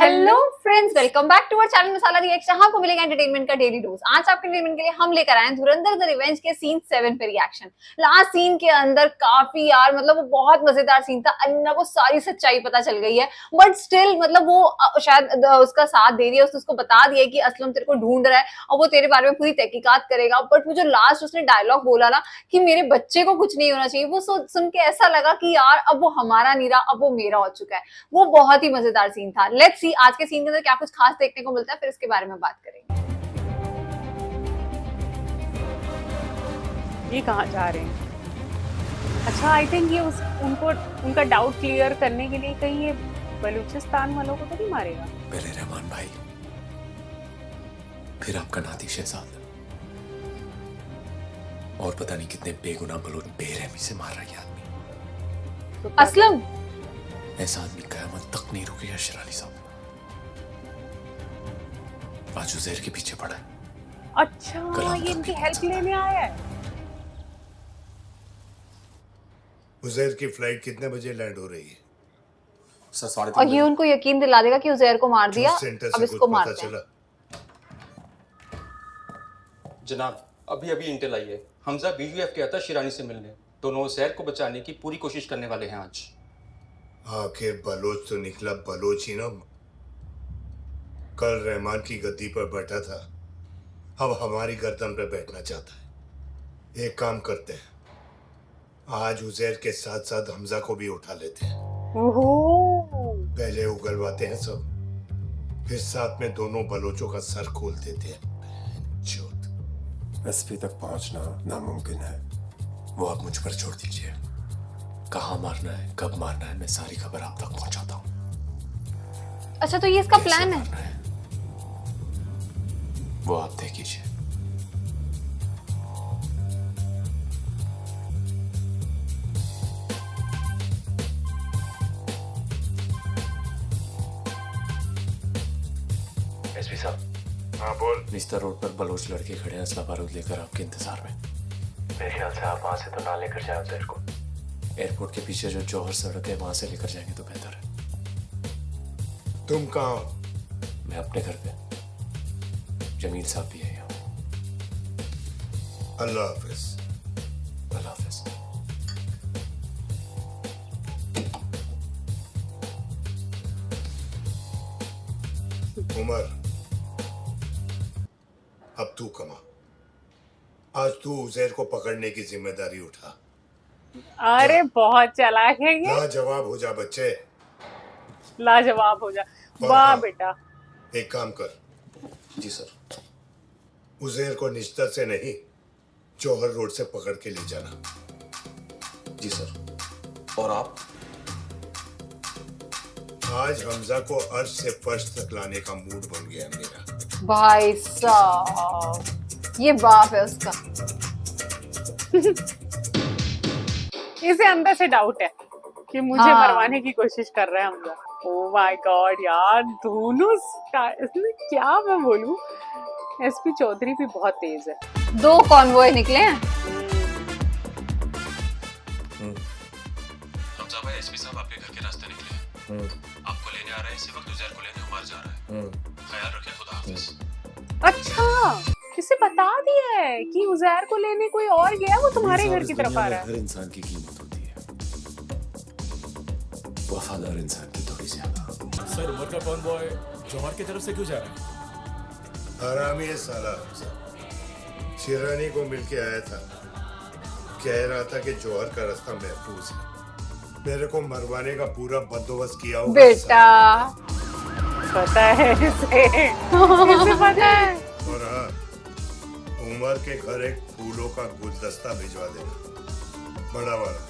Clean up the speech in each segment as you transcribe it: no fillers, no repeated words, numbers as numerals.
Hello friends, welcome back to our channel Masala reaction. आपको मिलेगा entertainment का डेली डोज। आज आपके एंटरटेनमेंट के लिए हम लेकर आए हैं धुरंधर द रिवेंज के सीन 7 पे रिएक्शन। लास्ट सीन के अंदर काफी यार मतलब वो बहुत मजेदार सीन था। अन्ना को सारी सच्चाई पता चल गई है, बट स्टिल मतलब वो शायद उसका साथ दे रही है। उसको बता दिया कि असलम तेरे को ढूंढ रहा है और वो तेरे बारे में पूरी तहकीकात करेगा। बट वो जो लास्ट उसने डायलॉग बोला ना कि मेरे बच्चे को कुछ नहीं होना चाहिए, वो सुन के ऐसा लगा कि यार अब वो हमारा नहीं रहा, अब वो मेरा हो चुका है। वो बहुत ही मजेदार सीन था। लेट्स सी आज के सीन के अंदर क्या कुछ खास देखने को मिलता है, फिर इसके बारे में बात करेंगे। ये कहाँ जा रहे हैं? अच्छा, आई थिंक ये उनका डाउट क्लियर करने के लिए कहीं ये बलूचिस्तान वालों को तो नहीं मारेगा। पहले रहमान भाई, फिर आपका नाती शहजाद, और पता नहीं कितने बेगुनाह बलूच बेरहमी से मार रहा है आदमी। तो असलम ऐसा आदमी कयामत तक नहीं रुकेगा शरानी साहब। आज उज़ैर के पीछे पड़ा है। अच्छा, ये इनकी हेल्प लेने आया है। उज़ैर की फ्लाइट कितने बजे लैंड हो रही है? सर 3:30 और ये उनको यकीन दिला देगा कि उज़ैर को मार दिया, सेंटर अब से इसको कुछ मारते पता हैं। चला? जनाब, अभी इंटेल आई है। हमजा बीयूएफ गया था शिरानी से मिलने। दोनों उज़ैर को बचाने की पूरी कोशिश करने वाले हैं आज। आखिर बलोच तो निकला बलोच ही ना। कल रहमान की गद्दी पर बैठा था, अब हमारी गर्दन पर बैठना चाहता है। एक काम करते हैं, आज उज़ैर के साथ साथ हमजा को भी उठा लेते हैं। ओहो, पहले उगलवाते हैं सब, फिर साथ में दोनों बलोचों का सर खोल देते हैं। एसपी तक पहुंचना नामुमकिन है। वो आप मुझ पर छोड़ दीजिए। कहाँ मारना है, कब मारना है, मैं सारी खबर आप तक पहुंचाता हूँ। अच्छा, तो ये इसका कैसे प्लान है। मारना है वो आप तय कीजिए। एसपी साहब। हाँ बोल। निस्ता रोड पर बलोच लड़के खड़े हैं असला बारूद लेकर आपके इंतजार में। मेरे ख्याल से आप वहां से तो ना लेकर जाए उज़ैर को। एयरपोर्ट के पीछे जो जौहर सड़क है वहां से लेकर जाएंगे तो बेहतर है। तुम कहाँ हो? मैं अपने घर पे। जमील साहब भी है यहाँ। अल्लाह हाफिज। अल्लाह हाफिज। उमर, अब तू कमा। आज तू उज़ैर को पकड़ने की जिम्मेदारी उठा। अरे बहुत चालाक है ये। लाजवाब हो जा बच्चे, लाजवाब हो जा। और वाह हाँ, बेटा। एक काम कर, जी सर। उज़ैर को निश्तर से नहीं, जौहर रोड से पकड़ के ले जाना। जी सर। और आप? आज हमजा को अर्श से फर्श तक लाने का मूड बन गया मेरा। भाई साहब, ये बाप है उसका। इसे अंदर से डाउट है कि मुझे हाँ। मरवाने की कोशिश कर रहे हैं हमजा। ओह माय गॉड यार, दोनों इसमें क्या मैं बोलूं। एसपी चौधरी भी बहुत तेज है। 2 कॉन्वॉय निकले हैं। हमजा भाई, एसपी साहब आपके घर के रास्ते निकले हैं। आपको लेने आ रहे हैं। इसी वक्त उज़ैर को लेने उमर जा रहा है। ख्याल रखिए। खुदा हाफिज। अच्छा, इसे बता दिया है कि उज़ैर को लेने कोई और गया, वो तुम्हारे घर की तरफ आ रहा है। हर इंसान की कीमत होती है, वफादार इंसान की थोड़ी ज्यादा। सर, उमर का कॉन्वॉय जौहर की तरफ से क्यों जा रहा है? हरामी है साला हमजा। शिरानी को मिलके आया था, कह रहा था कि जौहर का रास्ता महफूज है। मेरे को मरवाने का पूरा बंदोबस्त किया होगा बेटा पता है इसे पता है। और हाँ, उमर के घर एक फूलों का गुलदस्ता भिजवा देना, बड़ा वाला।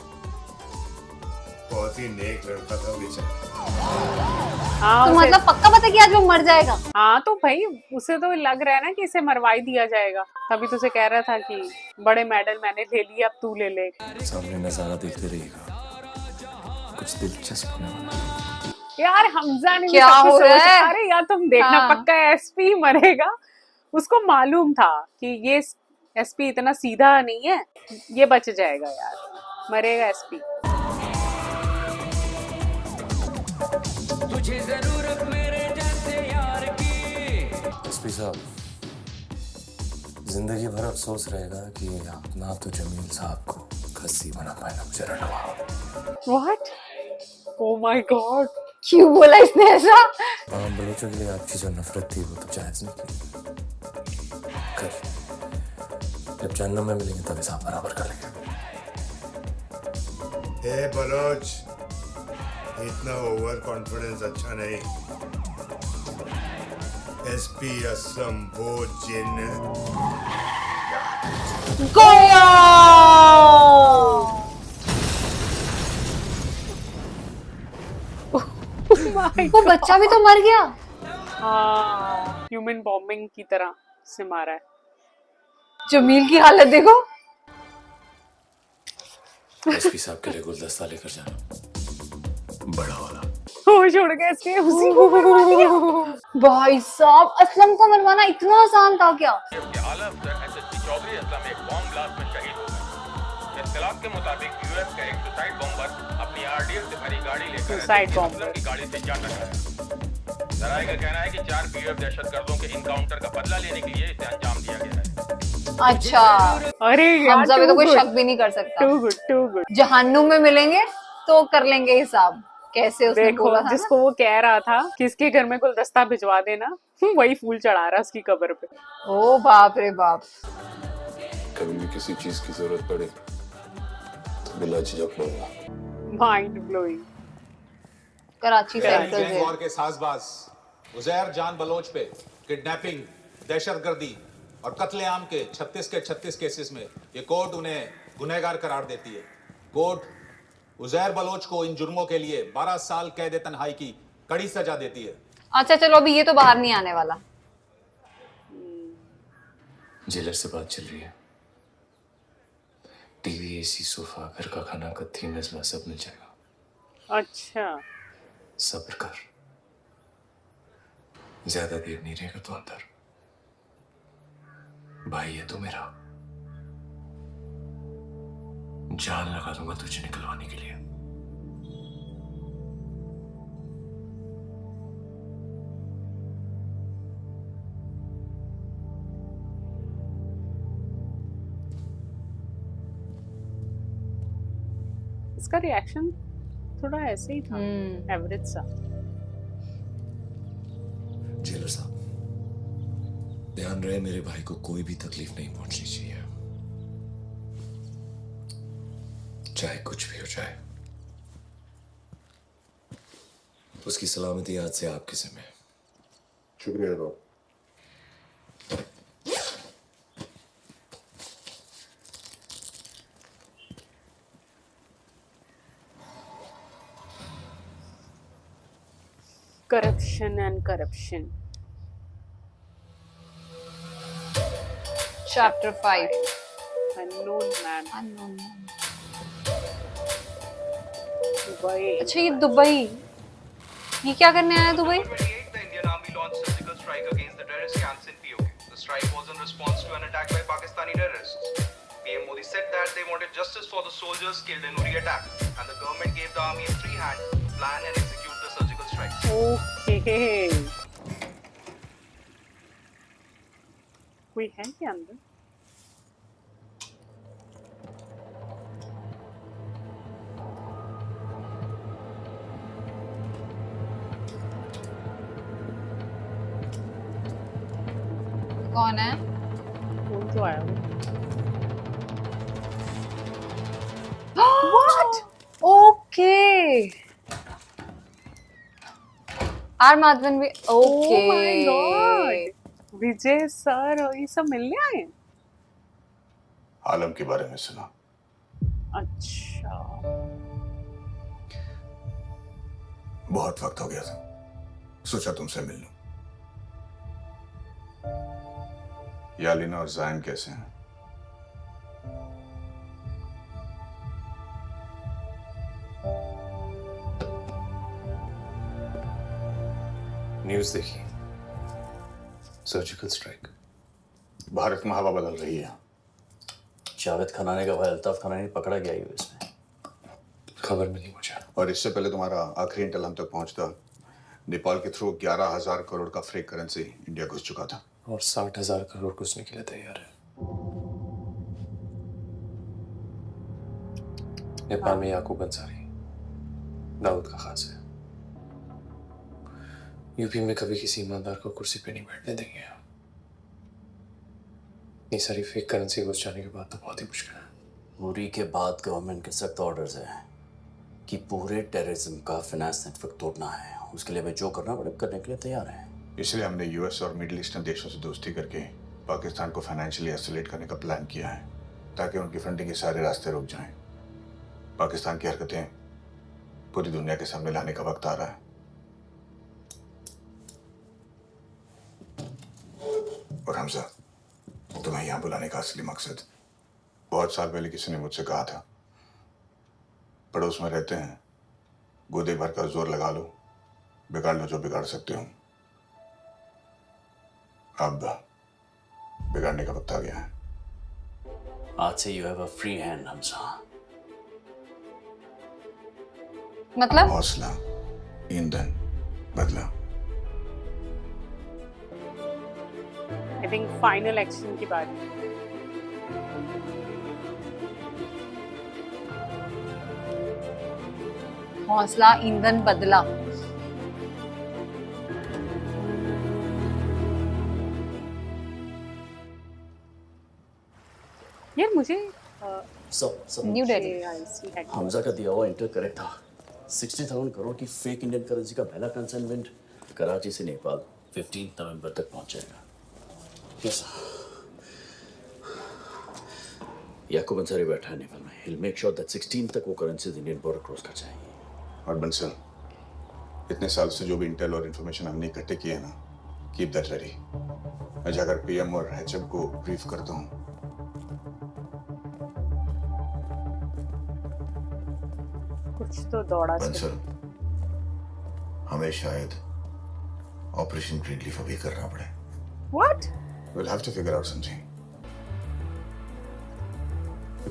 बहुत ही नेक लड़का था बेचारा। हाँ, तो मतलब पक्का पता कि आज वो मर जाएगा। हाँ तो भाई उसे तो लग रहा है ना कि इसे मरवाई दिया जाएगा। तभी तो उसे कह रहा था कि बड़े मेडल मैंने ले लिए, अब तू ले ले। सामने नजारा देखते रहिएगा, कुछ दिलचस्प होने वाला है। यार हमजा ने भी क्या सब कुछ हो रहा है? अरे यार तुम देखना, हाँ। पक्का एसपी मरेगा। उसको मालूम था कि ये एसपी इतना सीधा नहीं है, ये बच जाएगा यार, मरेगा एसपी। तुझे जरूरत मेरे जान साहब, जिंदगी भर अफसोस रहेगा कि अपना तो जमील साहब को खस्सी बना पाए ना मुझे रटवा। What? Oh my God. क्यों बोला इसने ऐसा? आम बलोचों के लिए आपकी जो नफरत थी वो तो जायज नहीं थी। कर जब जन्नत में मिलेंगे तब हिसाब बराबर कर लेंगे। ए बलोच, इतना ओवर कॉन्फिडेंस अच्छा नहीं। एसपी असलम वो जिन वो बच्चा भी तो मर गया। हाँ, ह्यूमन बॉम्बिंग की तरह से मारा है। जमील की हालत देखो। एसपी साहब के लिए गुलदस्ता लेकर जाना, बड़ा वाला। वो छोड़ के इसके उसी को मरवा दिया। भाई साहब, असलम को मरवाना इतना आसान था क्या? के आला अफसर एसएसपी चौधरी असलम एक बॉम्ब ब्लास्ट में शहीद हो गए। इत्तलात के मुताबिक यूएस का एक सुसाइड बॉम्बर अपनी आरडीएक्स से भरी गाड़ी लेकर सुसाइड बॉम्बर। असलम की गाड़ी से जा टकराया। जराये का कहना है कि 4 पीओएफ दहशतगर्दों के इनकाउंटर का बदला लेने के लिए इसे अंजाम दिया गया है। अच्छा, अरे यार, हमजा में तो कोई too good. शक भी नहीं कर सकता। Too good, too good. जहन्नुम में मिलेंगे तो कर लेंगे हिसाब। कैसे उसने देखो, बोला था ना? जिसको वो कह रहा था कि इसके घर में गुलदस्ता भिजवा देना, वही फूल चढ़ा रहा उसकी कब्र पे। ओ बाप रे बाप। कभी भी किसी चीज की जरूरत पड़े तो बिला झिझक लूंगा। Mind blowing. Karachi sector gang से। वॉर के साजबाज उजैर जान बलोच पे किडनैपिंग, दहशतगर्दी और कत्लेआम के 36 के 36 केसेस में ये कोर्ट उन्हें गुनहगार करार देती है। कोर्ट उजैर बलोच को इन जुर्मों के लिए 12 साल कैद तन्हाई की कड़ी सजा देती है। अच्छा चलो, अभी ये तो बाहर नहीं आने वाला। जेलर से बात चल रही है। टीवी, एसी, सोफा, घर का खाना, कत्थी नजला सब मिल जाएगा। अच्छा, सब्र कर, ज्यादा देर नहीं रहेगा तो अंदर। भाई है तो मेरा, जान लगा दूंगा तुझे निकलवाने के लिए। इसका रिएक्शन थोड़ा ऐसे ही था, एवरेज सा। जेलर साहब, ध्यान रहे मेरे भाई को कोई भी तकलीफ नहीं पहुंचनी चाहिए, चाहे कुछ भी हो जाए। उसकी सलामती आज से आपके जिम्मे है। शुक्रिया बाबू। Corruption and corruption. Chapter 5 unknown man. Unknown. Dubai. अच्छा, ये दुबई, ये क्या करने आया Dubai? 28, the Indian Army launched surgical strike against the terrorist camps in POK. The strike was in response to an attack by Pakistani terrorists. PM Modi said that they wanted justice for the soldiers killed in Uri attack, and the government gave the army a free hand to plan and execute the surgical strike. Okay, कोई है क्या अंदर? कौन है? कौन तो आया वो? What? ओके, आर माधवन भी। Okay, Oh my God! Vijay sir और ये सब मिलने आए हैं? आलम के बारे में सुना। अच्छा, बहुत वक्त हो गया था, सोचा तुमसे मिल लूं। यालिना और जैन कैसे हैं? न्यूज़ देखी, सर्जिकल स्ट्राइक। भारत में हवा बदल रही है। जावेद खनाने का भाई अल्ताफ खनानी पकड़ा गया यूएस में। खबर मिली मुझे। और इससे पहले तुम्हारा आखिरी इंटेल हम तक पहुंचता, नेपाल के थ्रू 11,000 करोड़ का फ्रेक करेंसी इंडिया घुस चुका था। और 60,000 करोड़ घुसने के लिए तैयार है। नेपाल में याकूब अंसारी दाऊद का खास है। यूपी में कभी किसी ईमानदार को कुर्सी पे नहीं बैठने देंगे। ये सारी फेक करेंसी घुस जाने के बाद तो बहुत ही मुश्किल है। उरी के बाद गवर्नमेंट के सख्त ऑर्डर्स हैं कि पूरे टेररिज्म का फाइनेंस नेटवर्क तोड़ना है। उसके लिए हमें जो करना पड़े करने के लिए तैयार हैं। इसलिए हमने यूएस और मिडिल ईस्टर्न देशों से दोस्ती करके पाकिस्तान को फाइनेंशियली आइसोलेट करने का प्लान किया है, ताकि उनकी फंडिंग के सारे रास्ते रुक जाएं। पाकिस्तान की हरकतें पूरी दुनिया के सामने लाने का वक्त आ रहा है। और हमजा, तुम्हें यहाँ बुलाने का असली मकसद, बहुत साल पहले किसी ने मुझसे कहा था, पड़ोस में रहते हैं, गोदे भर का जोर लगा लो, बिगाड़ लो जो बिगाड़ सकते हो। अब बिगाड़ने का वक्त आ गया है। आज से you have a free hand Hamza. मतलब हौसला, ईंधन, बदला। आई थिंक फाइनल एक्शन की बारी है। हौसला, ईंधन, बदला। यार मुझे सब न्यू दिल्ली हमजा का दिया हुआ इंटर करेक्ट था। 60,000 करोड़ की फेक इंडियन करेंसी का पहला कंसाइनमेंट कराची से नेपाल 15 नवंबर तक पहुंच जाएगा। यस, याकूब अंसारी बैठा है नेपाल में। He'll make sure that 16 तक वो करेंसीज इंडियन बॉर्डर क्रॉस कर जाएंगी। और बंसल, इतने साल से जो भी इंटेल और इंफॉर्मेशन हमने इकट्ठे किए हैं ना, कीप दैट रेडी। मैं जाकर पीएम और एचएम को ब्रीफ करता हूँ। कुछ तो दौड़ा से। बंसल, हमें शायद ऑपरेशन ग्रीन लीफ अभी करना पड़े। What? We'll have to figure out something.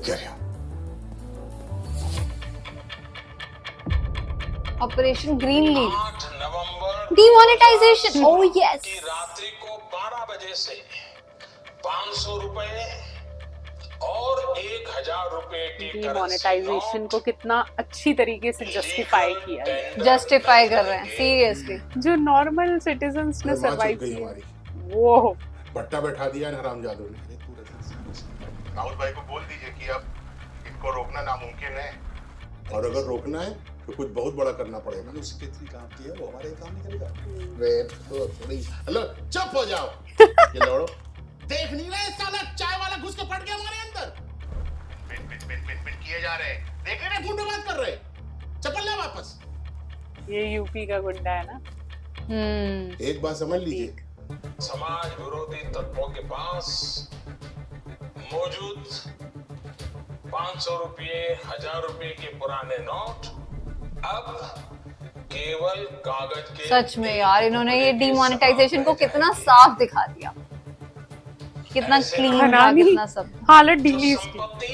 Carry on. Operation green leaf, 8 November demonetisation. Oh yes, की रात्रि को 12 बजे से 500 रुपए और 1,000 रुपए की डिमोनेटाइजेशन को कितना अच्छी तरीके से जस्टिफाई किया है। जस्टिफाई कर रहे हैं सीरियसली। जो नॉर्मल सिटीजन्स ने सरवाइव किया वो भट्टा बैठा दिया है हरामजादों ने। राहुल भाई को बोल दीजिए कि अब इनको रोकना नामुमकिन है, और अगर रोकना है तो कुछ बहुत बड़ा करना पड़ेगा। उसके कितनी काम की है, वो हमारे काम नहीं करेगा। हेलो, चुप हो जाओ। ये लौड़ो, देख नहीं रहे साला चाय वाला घुस के पड़ गया हमारे अंदर। पिट किए जा रहे हैं, देख रहे हैं, गुंडा बात कर रहे हैं। चप्पल ले वापस। ये यूपी का गुंडा है ना। एक बात समझ लीजिए, समाज विरोधी तत्वों के पास मौजूद 500 रुपये, 1,000 रुपये के पुराने नोट अब केवल कागज के। सच में यार, इन्होंने ये डिमोनेटाइजेशन को कितना साफ दिखा दिया, कितना क्लीन था, कितना सब। हालत ढीली इसकी। संपत्ति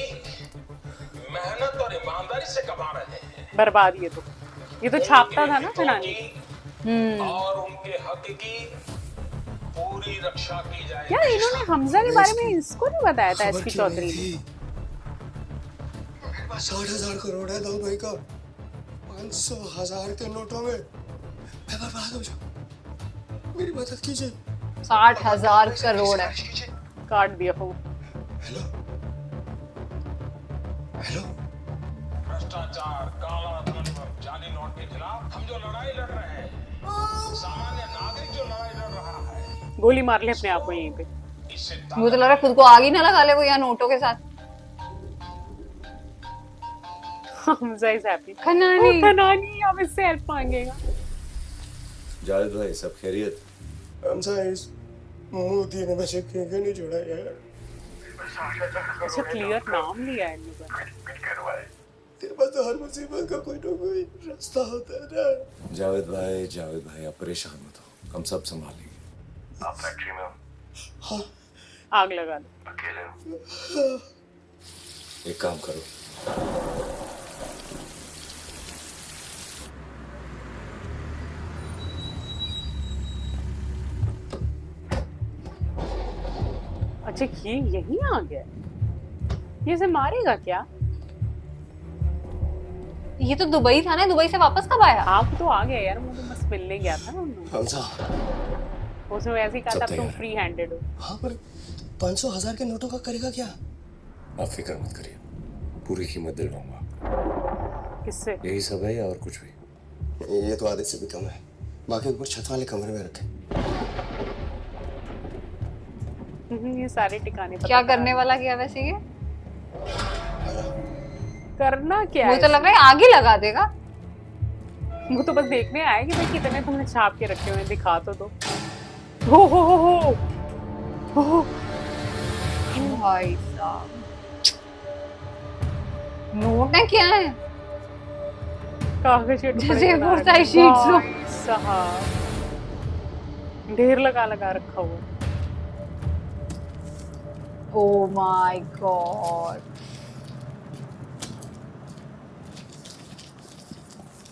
मेहनत और ईमानदारी से कमा रहे हैं। बर्बाद। ये तो छापता था ना खनानी। और उनके हक की पूरी रक्षा की जाएगी। यार इन्होंने हमजा के बारे में इसको नहीं बताया था एसपी चौधरी ने। 60,000 करोड़ है दाऊद भाई का, 500,000 के नोटों में। मैं बर्बाद हो जाऊं, मेरी मदद कीजिए। 60,000 करोड़ है। काट दिया फोन। हेलो हेलो, भ्रष्टाचार, काला धन और जाली नोट के खिलाफ हम जो लड़ाई लड़ रहे हैं, सामान्य नागरिक जो लड़ाई लड़ रहा है, गोली मार ले अपने आप को यहीं पे। इससे मुझे तो लग रहा है खुद को आग ही ना लगा ले वो यहाँ नोटों के साथ। Hamza is happy. खनानी खनानी अब इससे हेल्प मांगेगा। जावेद भाई, सब खैरियत? हमजा इस मोदी ने मुझे क्यों नहीं जोड़ा यार। अच्छा क्लियर नाम लिया है इन्होंने। तेरे पास तो हर मुसीबत का कोई ना कोई रास्ता होता है ना। जावेद भाई आप परेशान मत हो, हम सब संभालेंगे। आप फैक्ट्री में हो? हाँ। आग लगा दो। अकेले हो? एक काम करो, अच्छा ये यही आ गया, ये इसे मारेगा क्या? ये तो दुबई था ना, दुबई से वापस कब आया? आप तो आ गया यार, मुझे तो बस मिलने गया था ना उन लोगों हमजा को। उसने वैसे ही कहा था तुम फ्री हैंडेड हो। हाँ पर 500,000 के नोटों का करेगा क्या? आप फिक्र मत करिए, पूरी कीमत दिलवाऊंगा। किससे? यही सब है या और कुछ भी? ये तो आधे से भी कम है, बाकी ऊपर छत वाले कमरे में रखे। ये सारे ठिकाने क्या करने वाला क्या वैसे ये? करना क्या वो है? तो लग रहा है आग ही लगा देगा। वो तो बस देखने आया कि भाई कितने तुमने छाप के रखे हुए हैं, दिखा तो दो। हो भाई साहब, नोट है क्या है? कागज के टुकड़े जैसे बना A4 रखे। शीट्स हो। भाई साहब, ढेर लगा लगा रखा हुआ। Oh my God.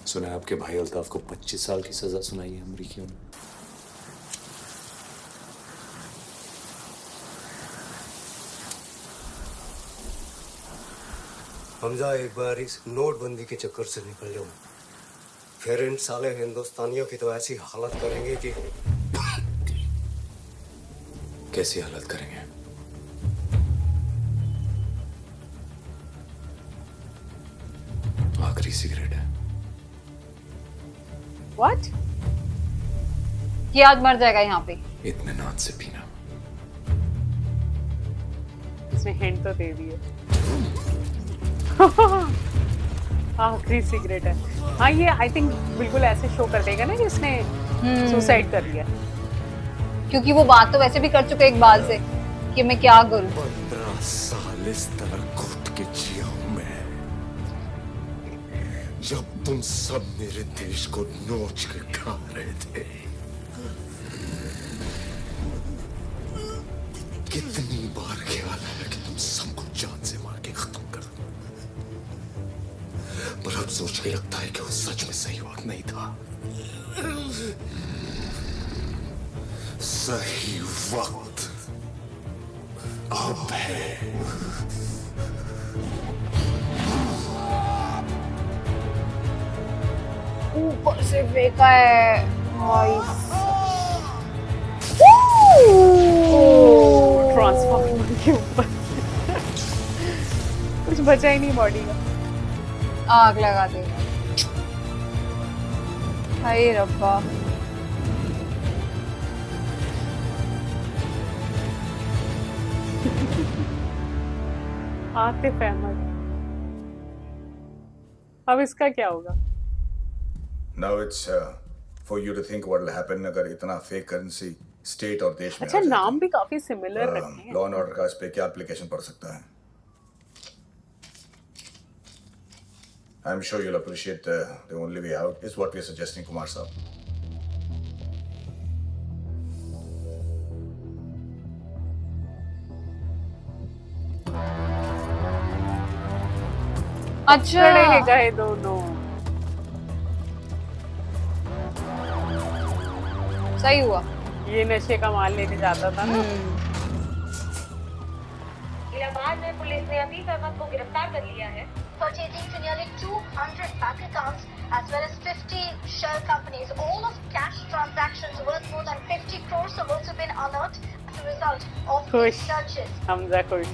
सुना है आपके भाई अल्ताफ को 25 साल की सजा सुनाई है अमरीकियों ने। हमजा एक बार इस नोटबंदी के चक्कर से निकल जाऊं, फिर इन साले हिंदुस्तानियों की तो ऐसी हालत करेंगे कि। कैसी हालत करेंगे? आखिरी सिगरेट है। What? ये आज मर जाएगा यहाँ पे। इत्मीनान से पीना। इसने हिंट तो दे दिए। आखिरी सिगरेट है। हाँ ये आई थिंक बिल्कुल ऐसे शो कर देगा ना कि इसने सुसाइड कर लिया, क्योंकि वो बात तो वैसे भी कर चुके इकबाल से कि मैं क्या करूं। 15 साल इस तरह घुट के जिया हूं मैं, जब तुम सब मेरे देश को नोच के खा रहे थे। कितनी बार ख्याल आया कि तुम सबको जान से मार के खत्म कर दो, पर अब सोच के लगता है कि वो सच में सही वक्त नहीं था। सही वक्त अब है। ऊपर से फेंका है भाई। ट्रांसफॉर्मर के ऊपर। कुछ बचा ही नहीं बॉडी का। आग लगा देगा। हाय रब्बा। आतिफ अहमद, अब इसका क्या होगा? Now it's for you to think what will happen अगर इतना फेक करेंसी स्टेट और देश में अच्छा नाम भी काफी सिमिलर रखे हैं। लॉ एंड ऑर्डर का इस पे क्या एप्लीकेशन पड़ सकता है? I'm sure you'll appreciate the only way out is what we're suggesting, Kumar साहब। अच्छा खड़े गए दोनों। सही हुआ। ये नशे का माल लेने जाता था ना। इलाहाबाद में पुलिस ने अतीफ अहमद को गिरफ्तार कर लिया है। Purchasing to nearly 200 bank accounts as well as 50 shell companies. All of cash transactions worth more than 50 crores have also been unearthed as a result of these searches. Hamza खुश।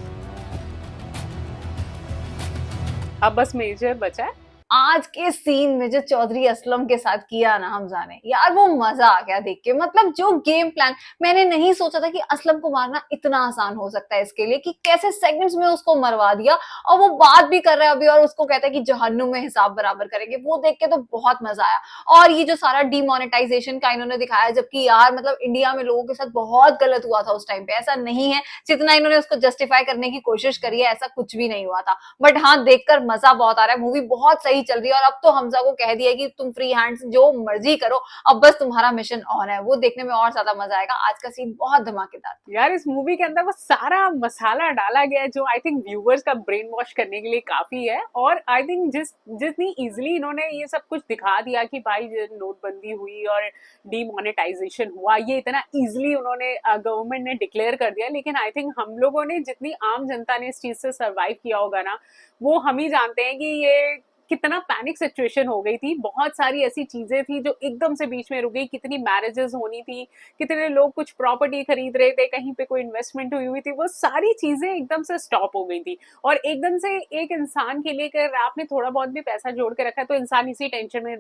अब बस मेजर बचा है। आज के सीन में जो चौधरी असलम के साथ किया ना हमजा ने, यार वो मजा आ गया देख के। मतलब जो गेम प्लान, मैंने नहीं सोचा था कि असलम को मारना इतना आसान हो सकता है इसके लिए, कि कैसे सेकंड्स में उसको मरवा दिया। और वो बात भी कर रहा है अभी और उसको कहता है कि जहन्नुम में हिसाब बराबर करेंगे। वो देख के तो बहुत मजा आया। और ये जो सारा डिमोनेटाइजेशन का इन्होंने दिखाया, जबकि यार मतलब इंडिया में लोगों के साथ बहुत गलत हुआ था उस टाइम पे, ऐसा नहीं है जितना इन्होंने उसको जस्टिफाई करने की कोशिश करी है, ऐसा कुछ भी नहीं हुआ था। बट हाँ, देखकर मजा बहुत आ रहा है। मूवी बहुत सही लड़ाई चल रही है और अब तो हमजा को कह दिया कि तुम फ्री हैंड जो मर्जी करो, अब बस तुम्हारा मिशन ऑन है। वो देखने में और ज्यादा मजा आएगा। आज का सीन बहुत धमाकेदार था यार। इस मूवी के अंदर वो सारा मसाला डाला गया है जो आई थिंक व्यूवर्स का ब्रेन वॉश करने के लिए काफी है। और आई थिंक जितनी इजिली इन्होंने ये सब कुछ दिखा दिया कि भाई नोटबंदी हुई और डीमोनेटाइजेशन हुआ, ये इतना इजिली उन्होंने गवर्नमेंट ने डिक्लेयर कर दिया। लेकिन आई थिंक हम लोगों ने, जितनी आम जनता ने इस चीज से सर्वाइव किया होगा ना, वो हम ही जानते हैं कि ये कितना पैनिक सिचुएशन हो गई थी। बहुत सारी ऐसी चीजें थी जो एकदम से बीच में रुक गई। कितनी मैरिजेस होनी थी, कितने लोग कुछ प्रॉपर्टी खरीद रहे थे, कहीं पे कोई इन्वेस्टमेंट हुई थी, वो सारी चीजें एकदम से स्टॉप हो गई थी। और एकदम से एक इंसान के लिए अगर आपने थोड़ा बहुत भी पैसा जोड़ के रखा है तो इंसान इसी टेंशन में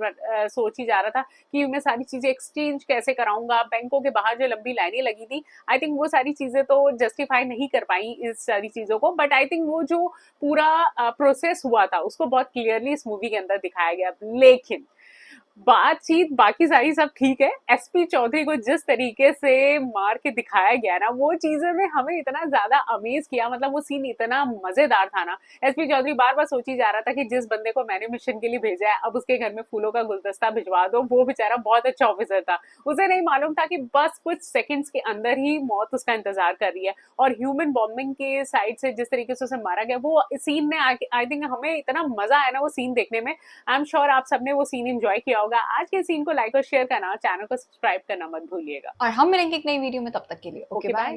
सोच ही जा रहा था कि मैं सारी चीजें एक्सचेंज कैसे कराऊंगा। बैंकों के बाहर जो लंबी लाइनें लगी थी, आई थिंक वो सारी चीजें तो जस्टिफाई नहीं कर पाई इस सारी चीजों को। बट आई थिंक वो जो पूरा प्रोसेस हुआ था उसको बहुत क्लियरली इस मूवी के अंदर दिखाया गया। लेकिन बातचीत बाकी सारी सब ठीक है। एसपी चौधरी को जिस तरीके से मार के दिखाया गया ना, वो चीजें में हमें इतना ज्यादा अमेज किया। मतलब वो सीन इतना मजेदार था ना। एसपी चौधरी बार बार सोची जा रहा था कि जिस बंदे को मैंने मिशन के लिए भेजा है अब उसके घर में फूलों का गुलदस्ता भिजवा दो। वो बेचारा बहुत अच्छा ऑफिसर था, उसे नहीं मालूम था कि बस कुछ सेकंड्स के अंदर ही मौत उसका इंतजार कर रही है। और ह्यूमन बॉम्बिंग के साइड से जिस तरीके से उसे मारा गया, वो सीन ने आई थिंक हमें इतना मजा आया ना वो सीन देखने में। आई एम श्योर आप सबने वो सीन एंजॉय किया होगा। आज के सीन को लाइक और शेयर करना, चैनल को सब्सक्राइब करना मत भूलिएगा। और हम मिलेंगे एक नई वीडियो में, तब तक के लिए ओके बाय।